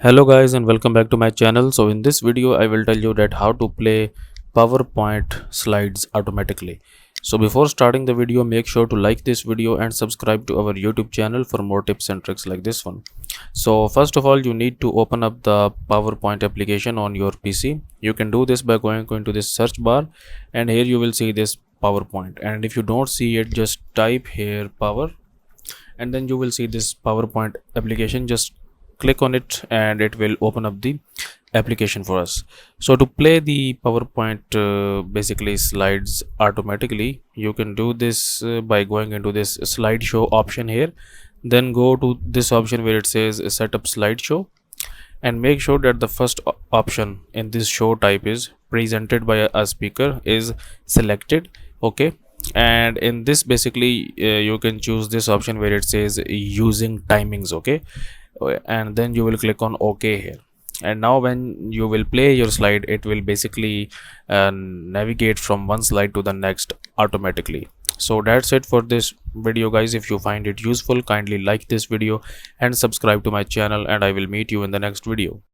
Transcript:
Hello guys and welcome back to my channel. So in this video I will tell you that how to play PowerPoint slides automatically. So before starting the video, make sure to like this video and subscribe to our YouTube channel for more tips and tricks like this one. So first of all, you need to open up the PowerPoint application on your PC. You can do this by going to this search bar, and here you will see this PowerPoint, and if you don't see it, just type here power, and then you will see this PowerPoint application. Just click on it and it will open up the application for us. So to play the PowerPoint basically slides automatically, you can do this by going into this slideshow option here, then go to this option where it says setup slideshow, and make sure that the first option in this show type is presented by a speaker is selected. Okay, and in this basically you can choose this option where it says using timings. Okay, and then you will click on OK here, and now when you will play your slide, it will basically navigate from one slide to the next automatically. So that's it for this video guys. If you find it useful, kindly like this video and subscribe to my channel, and I will meet you in the next video.